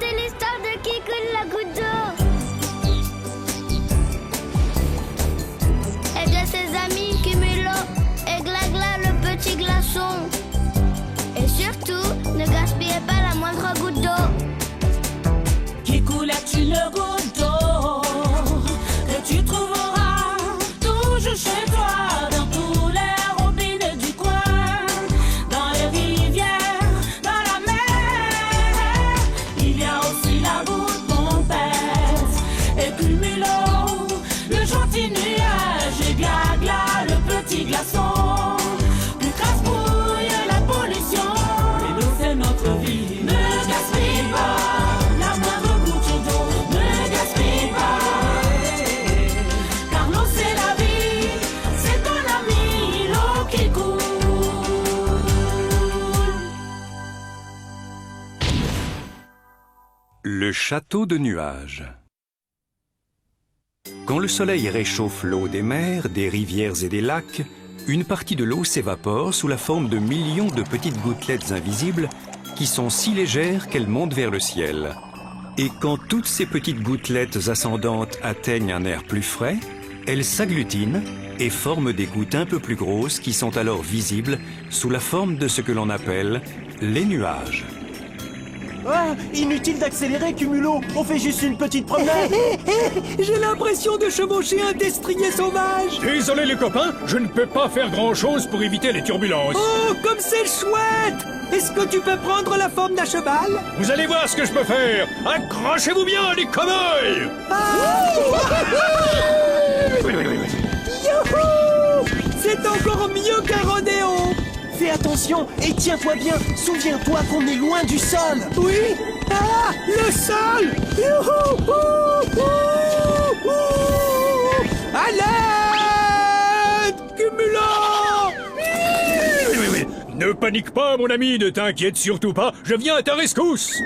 raconter l'histoire de Kikou la goutte d'eau. Et de ses amis Cumulo et Glagla le petit glaçon. Et surtout, ne gaspillez pas la moindre goutte d'eau. Kikou est une goutte d'eau que tu trouveras toujours chez toi, dans tous les robinets du coin, dans les rivières, dans la mer. Il y a aussi la goutte Pompette et Cumulo, le gentil nuage, et Glagla, le petit glaçon. Plus casse-bouille la pollution, et nous c'est notre vie. Ne gaspille pas la moindre goutte d'eau, ne gaspille pas, car l'eau c'est la vie, c'est ton ami, l'eau qui coule. Le château de nuages. Quand le soleil réchauffe l'eau des mers, des rivières et des lacs, une partie de l'eau s'évapore sous la forme de millions de petites gouttelettes invisibles qui sont si légères qu'elles montent vers le ciel. Et quand toutes ces petites gouttelettes ascendantes atteignent un air plus frais, elles s'agglutinent et forment des gouttes un peu plus grosses qui sont alors visibles sous la forme de ce que l'on appelle les nuages. Ah, inutile d'accélérer, Cumulo. On fait juste une petite promenade. J'ai l'impression de chevaucher un destrier sauvage. Désolé les copains, je ne peux pas faire grand-chose pour éviter les turbulences. Oh, comme c'est chouette! Est-ce que tu peux prendre la forme d'un cheval? Vous allez voir ce que je peux faire. Accrochez-vous bien, les cow-boys. Youhou! C'est encore mieux qu'un rodéo. Fais attention et tiens-toi bien. Souviens-toi qu'on est loin du sol. Oui? Ah, le sol! Youhou! À l'aide! Cumulo! Ne panique pas, mon ami, ne t'inquiète surtout pas. Je viens à ta rescousse.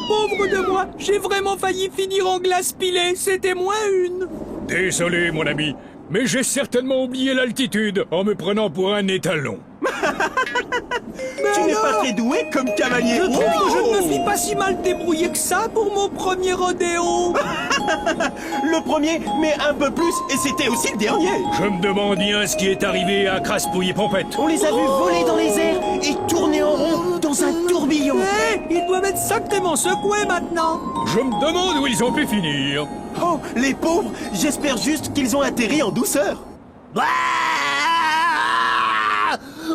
Pauvre de moi, j'ai vraiment failli finir en glace pilée. C'était moins une. Désolé, mon ami, mais j'ai certainement oublié l'altitude en me prenant pour un étalon. Tu n'es pas très doué comme cavalier. Je trouve que je ne me suis pas si mal débrouillé que ça pour mon premier rodéo. Le premier, mais un peu plus, et c'était aussi le dernier. Je me demande bien ce qui est arrivé à Craspouille et Pompette. On les a vus voler dans les airs et tourner en rond dans un tourbillon. Ils doivent être sacrément secoués maintenant. Je me demande où ils ont pu finir. Oh, les pauvres, j'espère juste qu'ils ont atterri en douceur.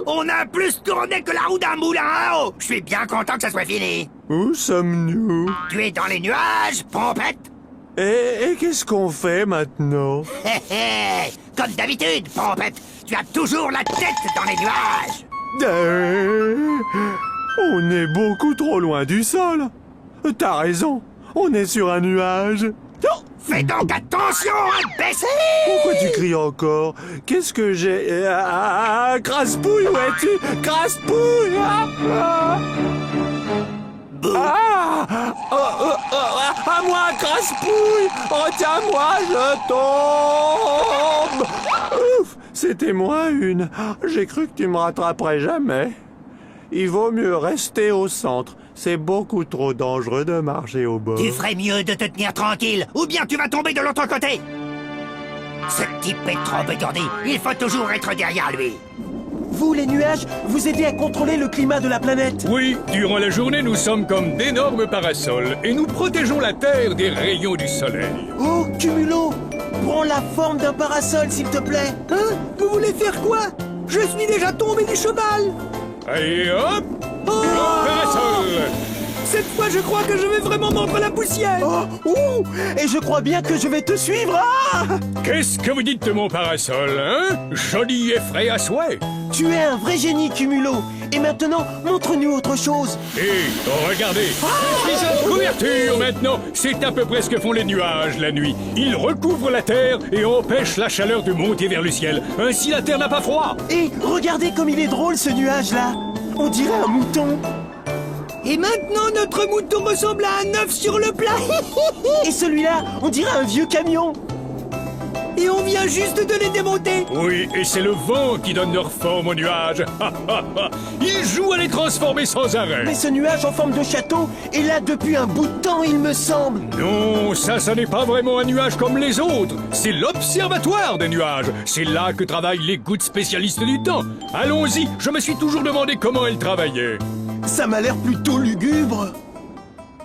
On a plus tourné que la roue d'un moulin à eau. Je suis bien content que ça soit fini. Où sommes-nous? Tu es dans les nuages, Pompette. Et qu'est-ce qu'on fait maintenant? Hé hé. Comme d'habitude, Pompette, tu as toujours la tête dans les nuages. On est beaucoup trop loin du sol. T'as raison, on est sur un nuage. Non, fais donc attention à te baisser. Pourquoi tu cries encore? Qu'est-ce que j'ai... Craspouille, où es-tu? Craspouille! À moi, Craspouille! Retiens-moi, je tombe! Ouf, c'était moi une. J'ai cru que tu me rattraperais jamais. Il vaut mieux rester au centre. C'est beaucoup trop dangereux de marcher au bord. Tu ferais mieux de te tenir tranquille, ou bien tu vas tomber de l'autre côté. Ce type est trop étourdi. Il faut toujours être derrière lui. Vous, les nuages, vous aidez à contrôler le climat de la planète. Oui, durant la journée, nous sommes comme d'énormes parasols et nous protégeons la Terre des rayons du soleil. Oh, Cumulo, prends la forme d'un parasol, s'il te plaît. Hein? Vous voulez faire quoi? Je suis déjà tombé du cheval. Allez, hop! Oh! Parasol! Cette fois, je crois que je vais vraiment mordre la poussière. Oh, ouh, et je crois bien que je vais te suivre. Ah! Qu'est-ce que vous dites de mon parasol, hein? Joli et frais à souhait. Tu es un vrai génie, Cumulo. Et maintenant, montre-nous autre chose. Et regardez, je suis en couverture maintenant. C'est à peu près ce que font les nuages la nuit. Ils recouvrent la terre et empêchent la chaleur de monter vers le ciel. Ainsi, la terre n'a pas froid. Et regardez comme il est drôle, ce nuage-là. On dirait un mouton. Et maintenant, notre mouton ressemble à un œuf sur le plat. Et celui-là, on dirait un vieux camion. Et on vient juste de les démonter. Oui, et c'est le vent qui donne leur forme aux nuages. Ils jouent à les transformer sans arrêt. Mais ce nuage en forme de château est là depuis un bout de temps, il me semble. Non, ça n'est pas vraiment un nuage comme les autres. C'est l'observatoire des nuages. C'est là que travaillent les gouttes spécialistes du temps. Allons-y, je me suis toujours demandé comment elles travaillaient. Ça m'a l'air plutôt lugubre.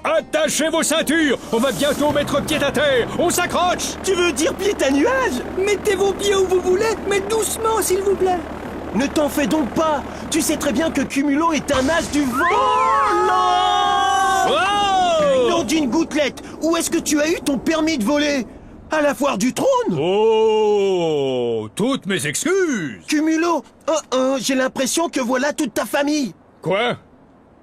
Attachez vos ceintures, on va bientôt mettre pied à terre. On s'accroche. Tu veux dire pied à nuage? Mettez vos pieds où vous voulez, mais doucement, s'il vous plaît. Ne t'en fais donc pas. Tu sais très bien que Cumulo est un as du vent. Oh non! Oh! Nom d'une gouttelette, où est-ce que tu as eu ton permis de voler? À la foire du trône? Oh, toutes mes excuses. Cumulo, j'ai l'impression que voilà toute ta famille. Quoi?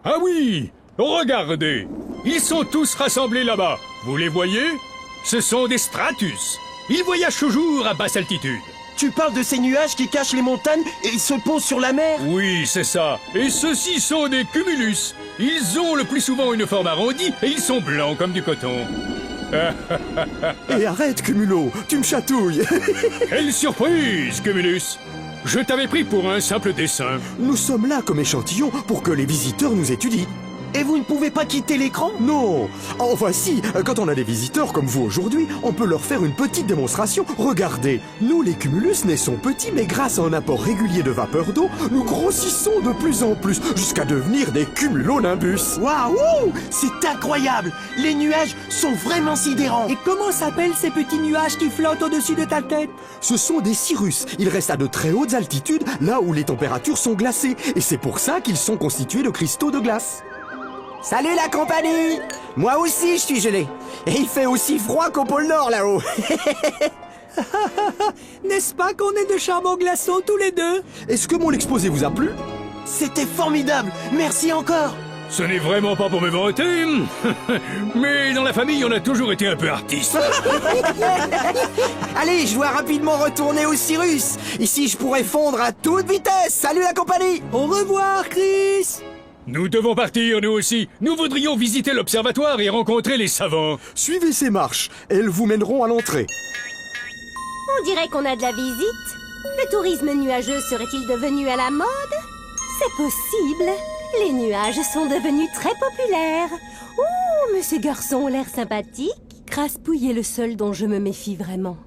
Ah oui, regardez. Ils sont tous rassemblés là-bas. Vous les voyez? Ce sont des stratus. Ils voyagent toujours à basse altitude. Tu parles de ces nuages qui cachent les montagnes et se posent sur la mer? Oui, c'est ça. Et ceux-ci sont des cumulus. Ils ont le plus souvent une forme arrondie et ils sont blancs comme du coton. Et arrête, Cumulo, tu me chatouilles. Quelle surprise, Cumulus! Je t'avais pris pour un simple dessin. Nous sommes là comme échantillon pour que les visiteurs nous étudient. Et vous ne pouvez pas quitter l'écran? Non. Enfin si, quand on a des visiteurs comme vous aujourd'hui, on peut leur faire une petite démonstration. Regardez, nous les cumulus naissons petits, mais grâce à un apport régulier de vapeur d'eau, nous grossissons de plus en plus, jusqu'à devenir des cumulonimbus. Waouh! C'est incroyable! Les nuages sont vraiment sidérants. Et comment s'appellent ces petits nuages qui flottent au-dessus de ta tête? Ce sont des cirrus. Ils restent à de très hautes altitudes, là où les températures sont glacées. Et c'est pour ça qu'ils sont constitués de cristaux de glace. Salut la compagnie! Moi aussi je suis gelé. Et il fait aussi froid qu'au pôle Nord là-haut. N'est-ce pas qu'on est de charmants glaçons tous les deux? Est-ce que mon exposé vous a plu? C'était formidable! Merci encore! Ce n'est vraiment pas pour me vanter, mais dans la famille, on a toujours été un peu artiste. Allez, je dois rapidement retourner au Cyrus. Ici je pourrais fondre à toute vitesse. Salut la compagnie! Au revoir, Chris! Nous devons partir, nous aussi. Nous voudrions visiter l'observatoire et rencontrer les savants. Suivez ces marches. Elles vous mèneront à l'entrée. On dirait qu'on a de la visite. Le tourisme nuageux serait-il devenu à la mode? C'est possible. Les nuages sont devenus très populaires. Oh, mais ces garçons ont l'air sympathiques. Craspouille est le seul dont je me méfie vraiment.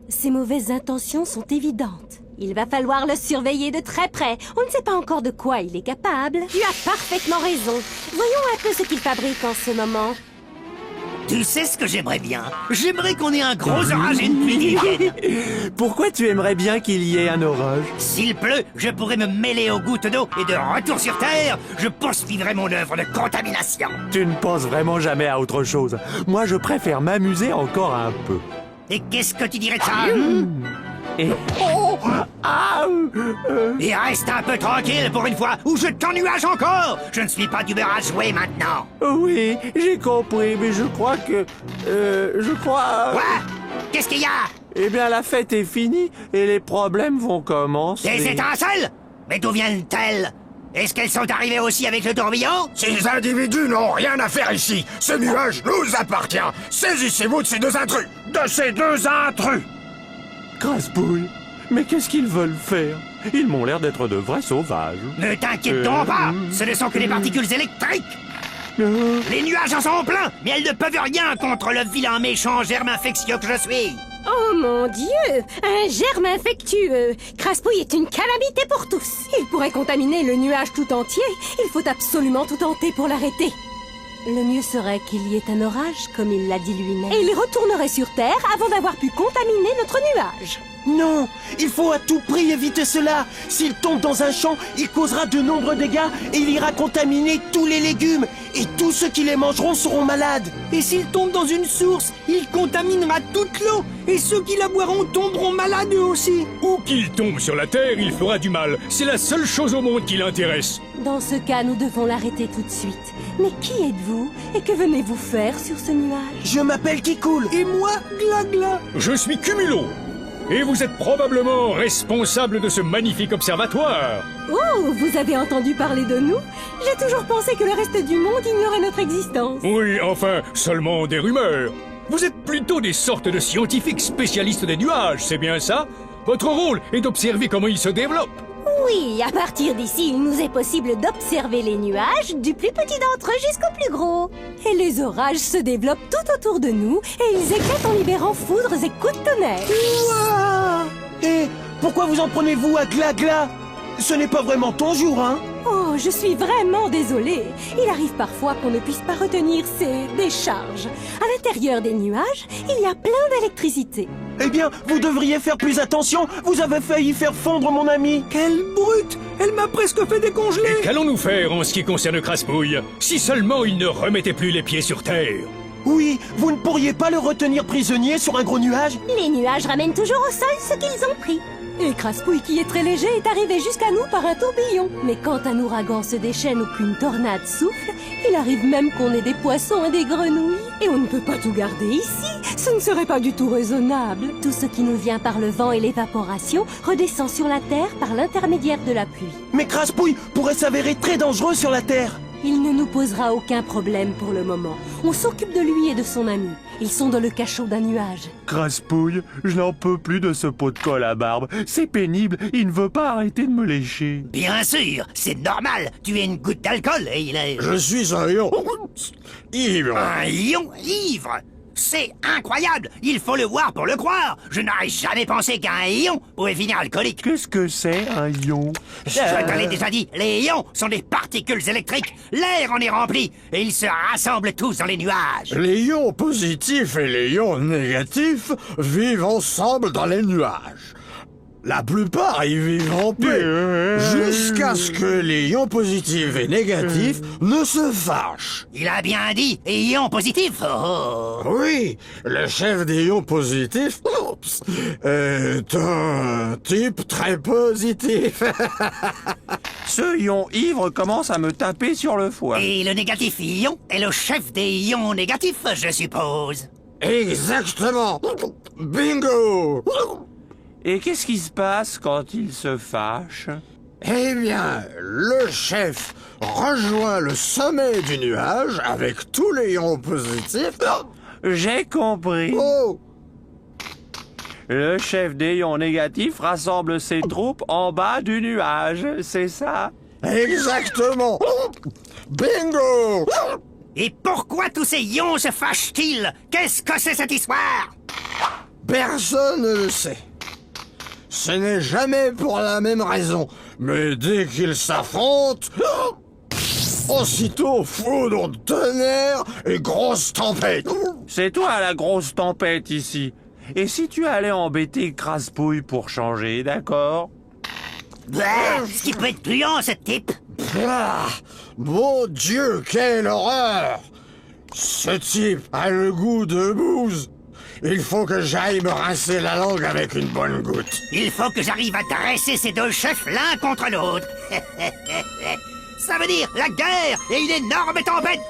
Ses mauvaises intentions sont évidentes. Il va falloir le surveiller de très près. On ne sait pas encore de quoi il est capable. Tu as parfaitement raison. Voyons un peu ce qu'il fabrique en ce moment. Tu sais ce que j'aimerais bien? J'aimerais qu'on ait un gros orage et une pluie qui vienne. Pourquoi tu aimerais bien qu'il y ait un orage? S'il pleut, je pourrais me mêler aux gouttes d'eau et de retour sur Terre, je poursuivrai mon œuvre de contamination. Tu ne penses vraiment jamais à autre chose. Moi, je préfère m'amuser encore un peu. Et qu'est-ce que tu dirais de ça? Et... Oh! Ah! Et reste un peu tranquille pour une fois, ou je t'ennuage encore. Je ne suis pas d'humeur à jouer maintenant. Oui, j'ai compris, mais je crois que... Quoi? Qu'est-ce qu'il y a? Eh bien, la fête est finie et les problèmes vont commencer. Des étincelles? Mais d'où viennent-elles? Est-ce qu'elles sont arrivées aussi avec le tourbillon? Ces individus n'ont rien à faire ici. Ce nuage nous appartient. Saisissez-vous de ces deux intrus. De ces deux intrus! Craspouille, mais qu'est-ce qu'ils veulent faire? Ils m'ont l'air d'être de vrais sauvages. Ne t'inquiète donc pas, ce ne sont que des particules électriques. Les nuages en sont pleins, mais elles ne peuvent rien contre le vilain méchant germe infectieux que je suis. Oh mon Dieu! Un germe infectueux! Craspouille est une calamité pour tous! Il pourrait contaminer le nuage tout entier. Il faut absolument tout tenter pour l'arrêter. Le mieux serait qu'il y ait un orage, comme il l'a dit lui-même. Et il retournerait sur Terre avant d'avoir pu contaminer notre nuage. Non, il faut à tout prix éviter cela. S'il tombe dans un champ, il causera de nombreux dégâts et il ira contaminer tous les légumes. Et tous ceux qui les mangeront seront malades. Et s'il tombe dans une source, il contaminera toute l'eau. Et ceux qui la boiront tomberont malades eux aussi. Où qu'il tombe sur la Terre, il fera du mal. C'est la seule chose au monde qui l'intéresse. Dans ce cas, nous devons l'arrêter tout de suite. Mais qui êtes-vous? Et que venez-vous faire sur ce nuage? Je m'appelle Kikoul. Et moi, Glagla. Je suis Cumulo. Et vous êtes probablement responsable de ce magnifique observatoire. Oh, vous avez entendu parler de nous? J'ai toujours pensé que le reste du monde ignorait notre existence. Oui, enfin, seulement des rumeurs. Vous êtes plutôt des sortes de scientifiques spécialistes des nuages, c'est bien ça? Votre rôle est d'observer comment ils se développent. Oui, à partir d'ici, il nous est possible d'observer les nuages, du plus petit d'entre eux jusqu'au plus gros. Et les orages se développent tout autour de nous, et ils éclatent en libérant foudres et coups de tonnerre. Ouah! Et pourquoi vous en prenez-vous à Gla-Gla? Ce n'est pas vraiment ton jour, hein? Oh, je suis vraiment désolée. Il arrive parfois qu'on ne puisse pas retenir ces décharges. À l'intérieur des nuages, il y a plein d'électricité. Eh bien, vous devriez faire plus attention. Vous avez failli faire fondre mon ami. Quelle brute! Elle m'a presque fait décongeler! Et qu'allons-nous faire en ce qui concerne Craspouille? Si seulement il ne remettait plus les pieds sur terre. Oui, vous ne pourriez pas le retenir prisonnier sur un gros nuage? Les nuages ramènent toujours au sol ce qu'ils ont pris. Et Craspouille, qui est très léger, est arrivé jusqu'à nous par un tourbillon. Mais quand un ouragan se déchaîne ou qu'une tornade souffle, il arrive même qu'on ait des poissons et des grenouilles. Et on ne peut pas tout garder ici. Ce ne serait pas du tout raisonnable. Tout ce qui nous vient par le vent et l'évaporation redescend sur la terre par l'intermédiaire de la pluie. Mais Craspouille pourrait s'avérer très dangereux sur la Terre. Il ne nous posera aucun problème pour le moment. On s'occupe de lui et de son ami. Ils sont dans le cachot d'un nuage. Craspouille, je n'en peux plus de ce pot de colle à barbe. C'est pénible, il ne veut pas arrêter de me lécher. Bien sûr, c'est normal. Tu es une goutte d'alcool et il est... Je suis un lion ivre. Un lion ivre! C'est incroyable! Il faut le voir pour le croire! Je n'aurais jamais pensé qu'un lion pouvait finir alcoolique! Qu'est-ce que c'est, un ion? Je te l'ai déjà dit, les ions sont des particules électriques! L'air en est rempli, et ils se rassemblent tous dans les nuages! Les ions positifs et les ions négatifs vivent ensemble dans les nuages. La plupart y vivent en paix, jusqu'à ce que les ions positifs et négatifs ne se fâchent. Il a bien dit, ions positifs! Oh. Oui, le chef des ions positifs est un type très positif. Ce ion ivre commence à me taper sur le foie. Et le négatif ion est le chef des ions négatifs, je suppose. Exactement. Bingo. Et qu'est-ce qui se passe quand il se fâche? Eh bien, le chef rejoint le sommet du nuage avec tous les ions positifs. J'ai compris. Oh! Le chef des ions négatifs rassemble ses troupes en bas du nuage, c'est ça? Exactement. Bingo! Et pourquoi tous ces ions se fâchent-ils? Qu'est-ce que c'est cette histoire? Personne ne le sait. Ce n'est jamais pour la même raison, mais dès qu'ils s'affrontent, aussitôt foudre, tonnerre et grosse tempête. C'est toi la grosse tempête ici. Et si tu allais embêter Craspouille pour changer, d'accord? Ce qui peut être puant, ce type. Ah, mon Dieu, quelle horreur! Ce type a le goût de bouse. Il faut que j'aille me rincer la langue avec une bonne goutte. Il faut que j'arrive à dresser ces deux chefs l'un contre l'autre. Ça veut dire la guerre et une énorme tempête.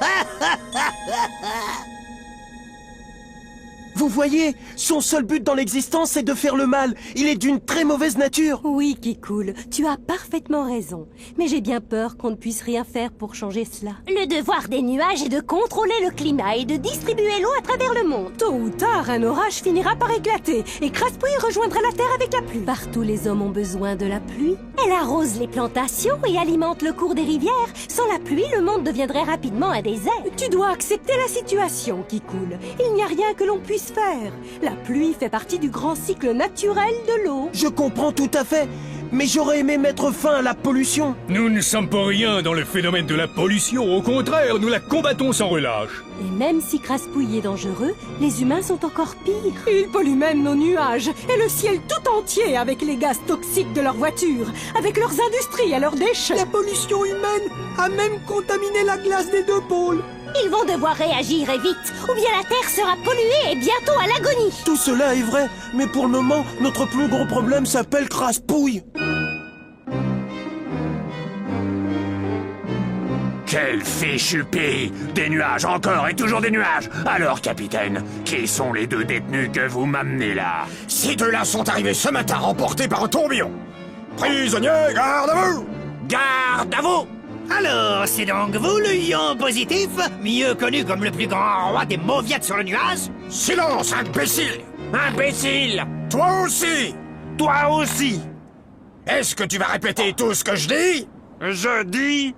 Vous voyez, son seul but dans l'existence, c'est de faire le mal. Il est d'une très mauvaise nature. Oui, Kikoul, tu as parfaitement raison. Mais j'ai bien peur qu'on ne puisse rien faire pour changer cela. Le devoir des nuages est de contrôler le climat et de distribuer l'eau à travers le monde. Tôt ou tard, un orage finira par éclater et Craspouille rejoindra la terre avec la pluie. Partout, les hommes ont besoin de la pluie. Elle arrose les plantations et alimente le cours des rivières. Sans la pluie, le monde deviendrait rapidement un désert. Tu dois accepter la situation, Kikoul. Il n'y a rien que l'on puisse faire. La pluie fait partie du grand cycle naturel de l'eau. Je comprends tout à fait, mais j'aurais aimé mettre fin à la pollution. Nous ne sommes pour rien dans le phénomène de la pollution. Au contraire, nous la combattons sans relâche. Et même si Craspouille est dangereux, les humains sont encore pires. Ils polluent même nos nuages et le ciel tout entier avec les gaz toxiques de leurs voitures, avec leurs industries et leurs déchets. La pollution humaine a même contaminé la glace des deux pôles. Ils vont devoir réagir et vite, ou bien la Terre sera polluée et bientôt à l'agonie. Tout cela est vrai, mais pour le moment, notre plus gros problème s'appelle Craspouille. Quel fichu pays! Des nuages, encore et toujours des nuages! Alors, capitaine, qui sont les deux détenus que vous m'amenez là? Ces deux-là sont arrivés ce matin emportés par un tourbillon! Prisonniers, garde à vous! Garde à vous! Alors, c'est donc vous le lion positif, mieux connu comme le plus grand roi des mauviettes sur le nuage? Silence, imbécile! Imbécile! Toi aussi! Toi aussi! Est-ce que tu vas répéter tout ce que je dis? Je dis...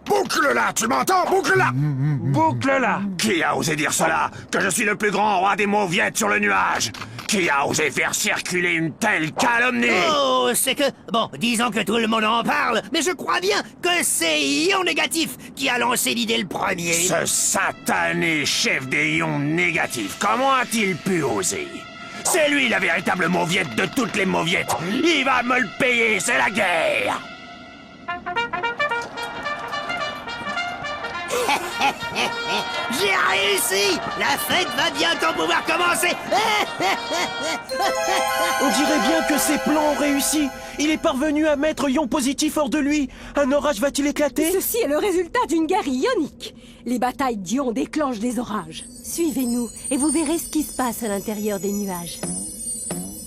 Boucle-la, tu m'entends? Boucle-la! Boucle-la! Qui a osé dire cela? Que je suis le plus grand roi des mauviettes sur le nuage? Qui a osé faire circuler une telle calomnie? Oh, c'est que... Bon, disons que tout le monde en parle, mais je crois bien que c'est Ion Négatif qui a lancé l'idée le premier. Ce satané chef des ions négatifs, comment a-t-il pu oser? C'est lui la véritable mauviette de toutes les mauviettes. Il va me le payer, c'est la guerre. J'ai réussi! La fête va bientôt pouvoir commencer! On dirait bien que ses plans ont réussi. Il est parvenu à mettre Ion Positif hors de lui. Un orage va-t-il éclater? Ceci est le résultat d'une guerre ionique. Les batailles d'ions déclenchent des orages. Suivez-nous et vous verrez ce qui se passe à l'intérieur des nuages.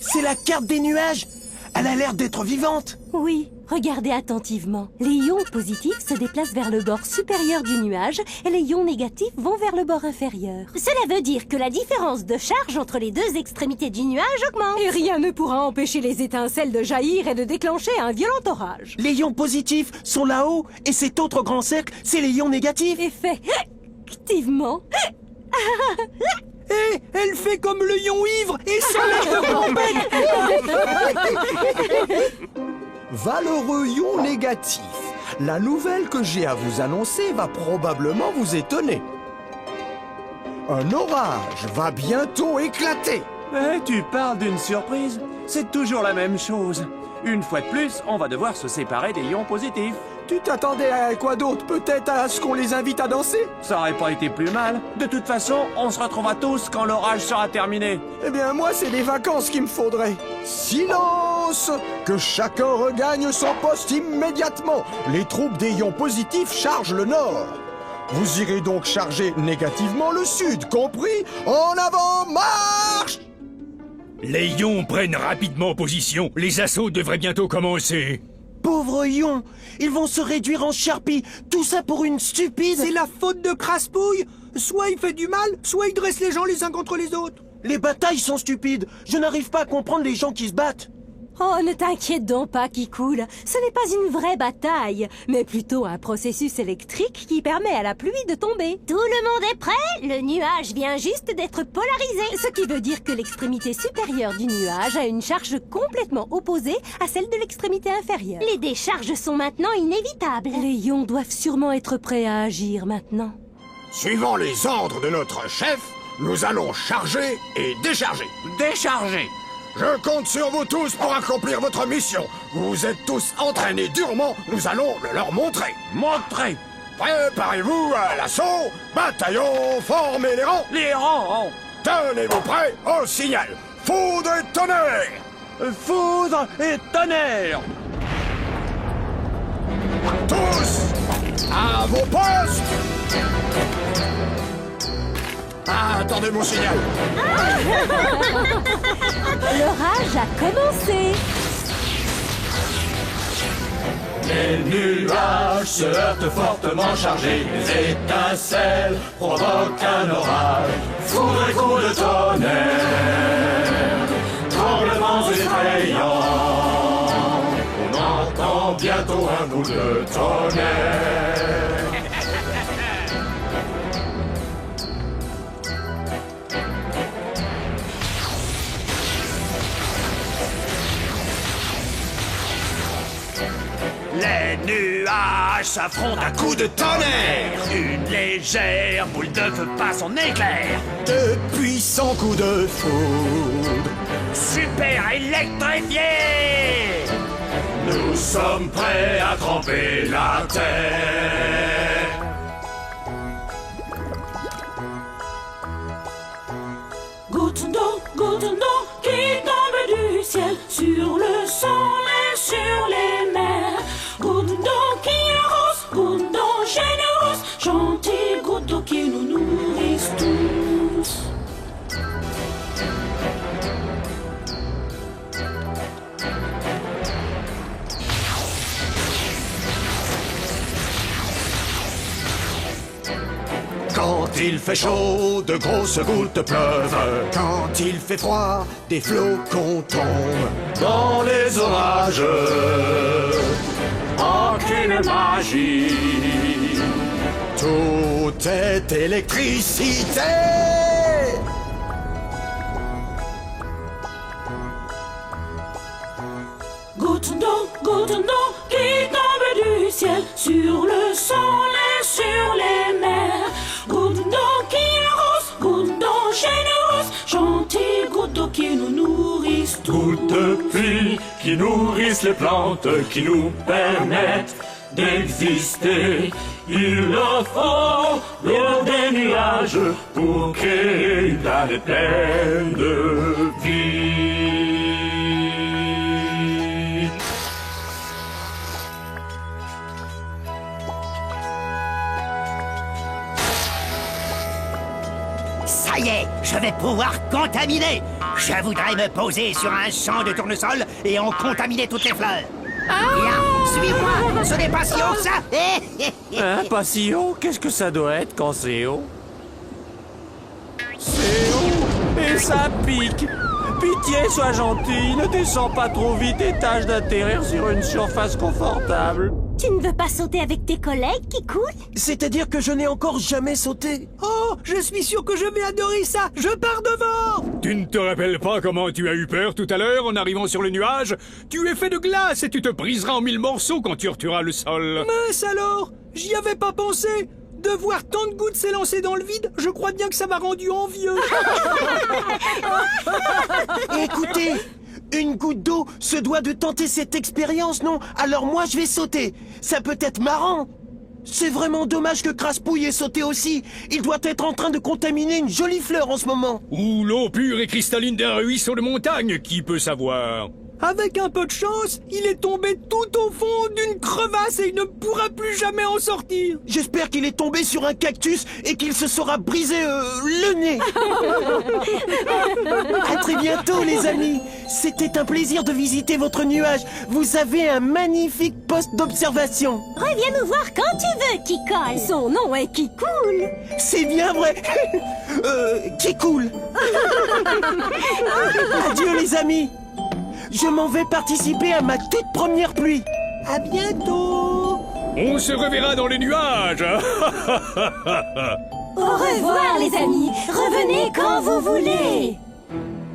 C'est la carte des nuages. Elle a l'air d'être vivante. Oui, regardez attentivement. Les ions positifs se déplacent vers le bord supérieur du nuage et les ions négatifs vont vers le bord inférieur. Cela veut dire que la différence de charge entre les deux extrémités du nuage augmente. Et rien ne pourra empêcher les étincelles de jaillir et de déclencher un violent orage. Les ions positifs sont là-haut et cet autre grand cercle, c'est les ions négatifs. Effectivement. Hé, elle fait comme le lion ivre et s'enlève de compète. Valeureux ion négatif, la nouvelle que j'ai à vous annoncer va probablement vous étonner. Un orage va bientôt éclater. Eh, tu parles d'une surprise? C'est toujours la même chose. Une fois de plus, on va devoir se séparer des ions positifs. Tu t'attendais à quoi d'autre? Peut-être à ce qu'on les invite à danser? Ça aurait pas été plus mal. De toute façon, on se retrouvera tous quand l'orage sera terminé. Eh bien, moi, c'est des vacances qu'il me faudrait. Silence! Que chacun regagne son poste immédiatement. Les troupes des ions positifs chargent le nord. Vous irez donc charger négativement le sud, compris? En avant, marche! Les ions prennent rapidement position. Les assauts devraient bientôt commencer. Pauvres ions, ils vont se réduire en charpie. Tout ça pour une stupide... C'est la faute de Craspouille. Soit il fait du mal, soit il dresse les gens les uns contre les autres. Les batailles sont stupides. Je n'arrive pas à comprendre les gens qui se battent. Oh, ne t'inquiète donc pas, Kikoul. Ce n'est pas une vraie bataille, mais plutôt un processus électrique qui permet à la pluie de tomber. Tout le monde est prêt? Le nuage vient juste d'être polarisé. Ce qui veut dire que l'extrémité supérieure du nuage a une charge complètement opposée à celle de l'extrémité inférieure. Les décharges sont maintenant inévitables. Les ions doivent sûrement être prêts à agir maintenant. Suivant les ordres de notre chef, nous allons charger et décharger. Décharger! Je compte sur vous tous pour accomplir votre mission. Vous vous êtes tous entraînés durement, nous allons le leur montrer. Montrer! Préparez-vous à l'assaut. Bataillon, formez les rangs. Les rangs! Tenez-vous prêts au signal. Foudre et tonnerre. Foudre et tonnerre! Tous à vos postes. Attendez mon signal. L'orage a commencé. Les nuages se heurtent fortement chargés, les étincelles provoquent un orage, foudre et coups de tonnerre, tremblements effrayants, on entend bientôt un bout de tonnerre. Les nuages s'affrontent à coups de tonnerre. Une légère boule de feu passe en éclair. De puissants coups de foudre. Super électrifié. Nous sommes prêts à tremper la terre. Gouttes d'eau qui tombent du ciel sur le sol et sur les mers. Gouttes d'eau qui arrosent, gouttes d'eau généreuses, gentilles gouttes d'eau qui nous nourrissent tous. fait chaud, de grosses gouttes pleuvent. Quand il fait froid, des flocons tombent dans les orages. Aucune magie. Tout est électricité. Gouttes d'eau qui tombent du ciel sur le sol et sur les mers. Gouttes d'eau qui arrosent, gouttes d'eau généreuses, gentilles gouttes d'eau qui nous nourrissent. Gouttes de pluie qui nourrissent les plantes, qui nous permettent d'exister. Il le faut l'eau des nuages pour créer une planète pleine de vie. Ça y est, je vais pouvoir contaminer. Je voudrais me poser sur un champ de tournesol et en contaminer toutes les fleurs. Viens, suis-moi. Ce n'est pas si haut que ça. Hein, pas si haut? Qu'est-ce que ça doit être quand c'est haut? C'est haut et ça pique. Pitié, sois gentil, ne descends pas trop vite et tâche d'atterrir sur une surface confortable. Tu ne veux pas sauter avec tes collègues qui coulent? C'est-à-dire que je n'ai encore jamais sauté. Oh, je suis sûr que je vais adorer ça. Je pars devant. Tu ne te rappelles pas comment tu as eu peur tout à l'heure en arrivant sur le nuage? Tu es fait de glace et tu te briseras en 1000 morceaux quand tu heurteras le sol. Mince alors, j'y avais pas pensé. De voir tant de gouttes s'élancer dans le vide, je crois bien que ça m'a rendu envieux. Écoutez, une goutte d'eau se doit de tenter cette expérience, non? Alors moi, je vais sauter. Ça peut être marrant. C'est vraiment dommage que Craspouille ait sauté aussi. Il doit être en train de contaminer une jolie fleur en ce moment. Ou l'eau pure et cristalline d'un ruisseau de montagne, qui peut savoir? Avec un peu de chance, il est tombé tout au fond d'une crevasse et il ne pourra plus jamais en sortir. J'espère qu'il est tombé sur un cactus et qu'il se sera brisé le nez. À très bientôt, les amis. C'était un plaisir de visiter votre nuage. Vous avez un magnifique poste d'observation. Reviens nous voir quand tu veux, Kikol. Son nom est Kikoul. C'est bien vrai. Qui coule. Adieu, les amis. Je m'en vais participer à ma toute première pluie. À bientôt. On se reverra dans les nuages. Au revoir, les amis. Revenez quand vous voulez.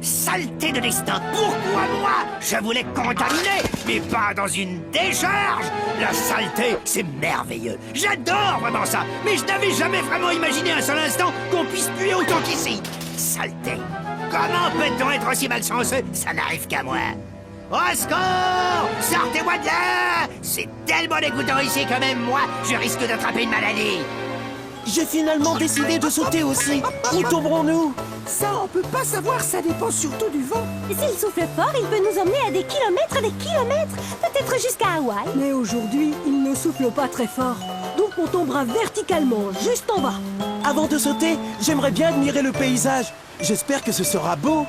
Saleté de destin. Pourquoi moi? Je voulais contaminer, mais pas dans une décharge. La saleté, c'est merveilleux. J'adore vraiment ça. Mais je n'avais jamais vraiment imaginé un seul instant qu'on puisse puer autant qu'ici. Saleté. Comment peut-on être aussi malchanceux? Ça n'arrive qu'à moi. Au secours! Sortez-moi de là! C'est tellement dégoûtant ici que même moi, je risque d'attraper une maladie. J'ai finalement décidé de sauter aussi. Où tomberons-nous? Ça, on peut pas savoir, ça dépend surtout du vent. S'il souffle fort, il peut nous emmener à des kilomètres, peut-être jusqu'à Hawaï. Mais aujourd'hui, il ne souffle pas très fort. Donc on tombera verticalement, juste en bas. Avant de sauter, j'aimerais bien admirer le paysage. J'espère que ce sera beau.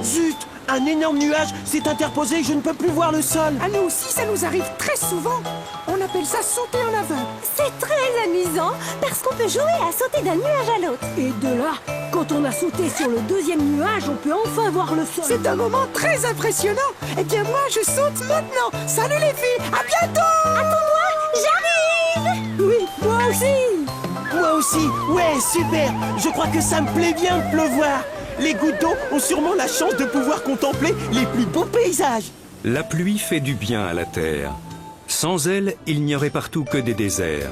Zut! Un énorme nuage s'est interposé et je ne peux plus voir le sol. À nous aussi, ça nous arrive très souvent. On appelle ça sauter en aveugle. C'est très amusant, parce qu'on peut jouer à sauter d'un nuage à l'autre. Et de là, quand on a sauté sur le deuxième nuage, on peut enfin voir le sol. C'est un moment très impressionnant. Eh bien moi, je saute maintenant. Salut les filles, à bientôt. Attends-moi, j'arrive. Oui, moi aussi. Moi aussi, ouais, super. Je crois que ça me plaît bien de pleuvoir. Les gouttes d'eau ont sûrement la chance de pouvoir contempler les plus beaux paysages. La pluie fait du bien à la terre. Sans elle, il n'y aurait partout que des déserts.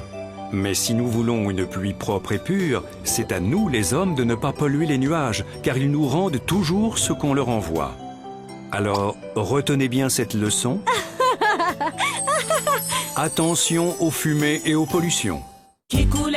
Mais si nous voulons une pluie propre et pure, c'est à nous, les hommes, de ne pas polluer les nuages, car ils nous rendent toujours ce qu'on leur envoie. Alors, retenez bien cette leçon. Attention aux fumées et aux pollutions. Qui coule